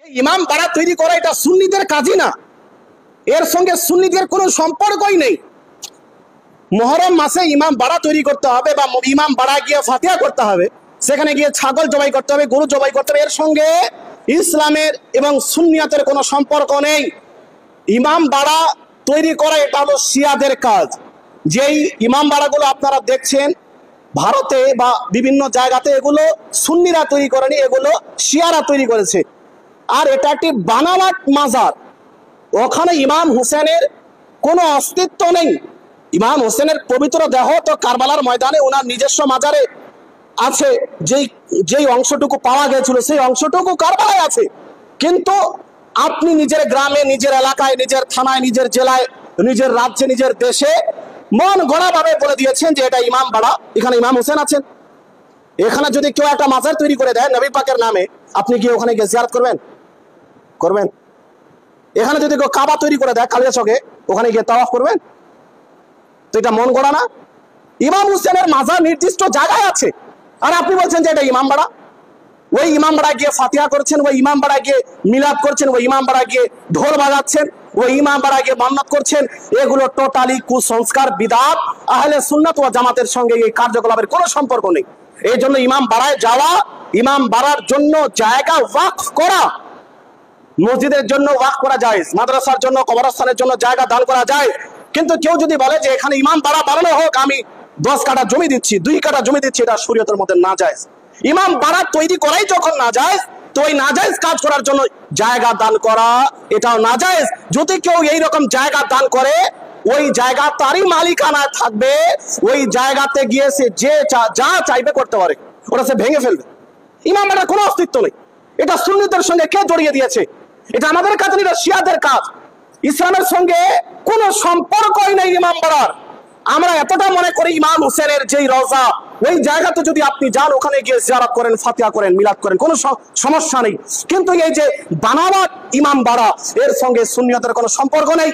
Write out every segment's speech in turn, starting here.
ইমাম বাড়া তৈরি করা এটা সুন্নিদের কাজই না, এর সঙ্গে সুন্নিদের কোনো সম্পর্কই নেই। মুহররম মাসে ইমাম বাড়া তৈরি করতে হবে বা ইমাম বাড়া গিয়ে ফাতিহা করতে হবে, সেখানে গিয়ে ছাগল জবাই করতে হবে, গরু জবাই করতে হবে, এর সঙ্গে ইসলামের এবং সুন্নিয়াতের কোনো সম্পর্ক নেই। ইমাম বাড়া তৈরি করা এটা হলো শিয়াদের কাজ। যেই ইমাম বাড়াগুলো আপনারা দেখছেন ভারতে বা বিভিন্ন জায়গাতে, এগুলো সুন্নিরা তৈরি করেনি, এগুলো শিয়ারা তৈরি করেছে। আর এটা একটি বানাওয়াট মাজার, ওখানে ইমাম হুসেনের কোনো অস্তিত্ব নেই। ইমাম হোসেনের পবিত্র দেহ তো কারবালার ময়দানে ওনার নিজস্ব মাজারে আছে, যেই অংশটুকু পাওয়া গেছিল সেই অংশটুকু কারবালায় আছে। কিন্তু আপনি নিজের গ্রামে, নিজের এলাকায়, নিজের থানায়, নিজের জেলায়, নিজের রাজ্যে, নিজের দেশে মন গড়া ভাবে বলে দিয়েছেন যে এটা ইমাম বাড়া, এখানে ইমাম হোসেন আছেন। এখানে যদি কেউ একটা মাজার তৈরি করে দেয় নবী পাকের নামে, আপনি কি ওখানে গিয়ে জিয়ারত করবেন? করবেন? এখানে যদি কেউ কাবা তৈরি করে দেয় কালিয়াচকে, ওখানে গিয়ে তাওয়াফ করবেন? তো এটা মন গড়া না? ইমাম হুসেনের মাজার নির্দিষ্ট জায়গায় আছে, আর আপনি বলছেন যে এটা ইমাম বাড়া। ওই ইমাম বাড়া গিয়ে ফাতিহা করছেন, ওই ইমাম বাড়া গিয়ে মিলাদ করছেন, ওই ইমাম বাড়া গিয়ে ঢোল বাজাচ্ছেন, ওই ইমাম বাড়া গিয়ে মান্নাত করছেন। এগুলো টোটালি কুসংস্কার, বিদআত। আহলে সুন্নাত ওয়াল জামাতের সঙ্গে এই কার্যকলাপের কোনো সম্পর্ক নেই। এই জন্য ইমাম বাড়ায় যাওয়া, ইমাম বাড়ার জন্য জায়গা ওয়াকফ করা, মসজিদের জন্য ওয়াকফ করা যায়, মাদ্রাসার জন্য, কবরস্থানের জন্য জায়গা দান করা যায়। কিন্তু কেউ যদি বলে যে এখানে ইমাম বাড়া বানানো হোক, আমি 10 কাঠা জমি দিচ্ছি, 2 কাঠা জমি দিচ্ছি, এটা শরীয়তের মধ্যে নাজায়েজ। ইমাম বাড়া তৈরি করাই যখন নাজায়েজ, তো ওই নাজায়েজ কাজ করার জন্য জায়গা দান করা এটাও নাজায়েজ। যদি কেউ এইরকম জায়গা দান করে, ওই জায়গা তারই মালিকানা থাকবে, ওই জায়গাতে গিয়ে সে যা চাইবে করতে পারে, ওটা সে ভেঙে ফেলবে। ইমাম বাড়ার কোনো অস্তিত্ব নেই। এটা সুন্নিদের সঙ্গে কে জড়িয়ে দিয়েছে? এটা আমাদের কাজ, এটা শিয়াদের কাজ। ইসলামের সঙ্গে কোনো সম্পর্কই নেই ইমাম বাড়ার। আমরা এতটা মনে করি ইমাম হোসেনের যেই রওজা, ওই জায়গাতে যদি আপনি যান, ওখানে গিয়ে জিয়ারত করেন, ফাতিহা করেন, মিলাদ করেন, কোনো সমস্যা নেই। কিন্তু এই যে বানাওয়াট ইমাম বাড়া, এর সঙ্গে সুন্নিয়তের কোনো সম্পর্ক নেই।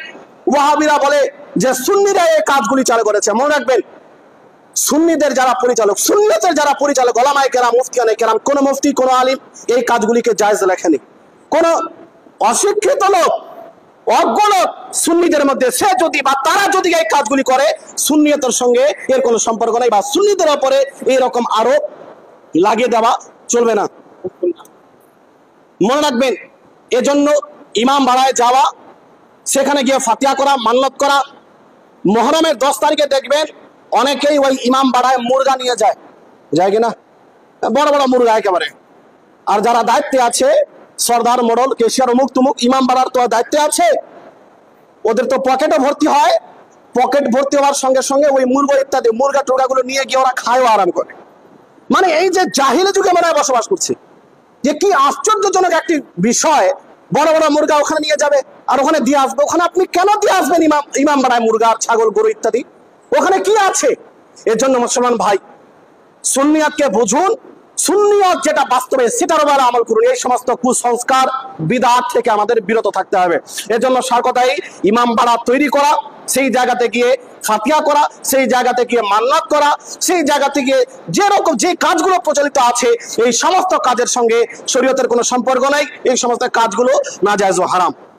ওয়াহাবিরা বলে যে সুন্নিরা এই কাজগুলি চালু করেছে। মনে রাখবেন, সুন্নিদের যারা পরিচালক, সুন্নিয়তের যারা পরিচালক, ওলামায়ে কেরাম, মুফতিয়ানে কেরাম, কোন মুফতি, কোন আলিম এই কাজগুলিকে জায়েজ লেখেনি। কোন অশিক্ষিত লোক, অজ্ঞ লোক সুন্নিদের মধ্যে সে যদি বা তারা যদি এই কাজগুলি করে, সুন্নিয়তের সঙ্গে এর কোনো সম্পর্ক নেই, বা সুন্নিদের উপরে এইরকম আরোপ লাগিয়ে দেওয়া চলবে না। মনে রাখবেন, এজন্য ইমাম বাড়ায় যাওয়া, সেখানে গিয়ে ফাতিহা করা, মান্নত করা। মুহররমের 10 তারিখে দেখবেন অনেকেই ওই ইমাম বাড়ায় মুরগা নিয়ে যায়, যায় কিনা? বড় বড় মুরগা একেবারে। আর যারা দায়িত্বে আছে, সর্দার, মোড়ল, কেশিয়ার, অমুক তুমুক, ইমাম বাড়ার তো দায়িত্বে আছে, ওদের তো পকেটে ভর্তি হয়। পকেট ভর্তি হওয়ার সঙ্গে সঙ্গে ওই মুরগা ইত্যাদি মুরগা টুরগাগুলো নিয়ে গিয়ে ওরা খায়ও আরাম করে। মানে এই যে জাহিলি যুগে আমরা বসবাস করছি, যে কি আশ্চর্যজনক একটি বিষয়। বড় বড় মুরগা ওখানে নিয়ে যাবে আর ওখানে দিয়ে আসবে। ওখানে আপনি কেন দিয়ে আসবেন ইমাম বাড়ায় মুরগা, ছাগল, গরু ইত্যাদি? ওখানে কি আছে? এর জন্য মুসলমান ভাই, সুন্নিয়াতকে বুঝুন, সুন্নিয়ত যেটা বাস্তবে সেটার উপর আমল করুন। এই সমস্ত কুসংস্কার, বিদআত থেকে আমাদের বিরত থাকতে হবে। এর জন্য সার কথাই, ইমাম বাড়া তৈরি করা, সেই জায়গাতে গিয়ে ফাতিহা করা, সেই জায়গাতে গিয়ে মান্নাত করা, সেই জায়গাতে গিয়ে যেরকম যে কাজগুলো প্রচলিত আছে, এই সমস্ত কাজের সঙ্গে শরীয়তের কোনো সম্পর্ক নাই। এই সমস্ত কাজগুলো নাজায়েজ ও হারাম।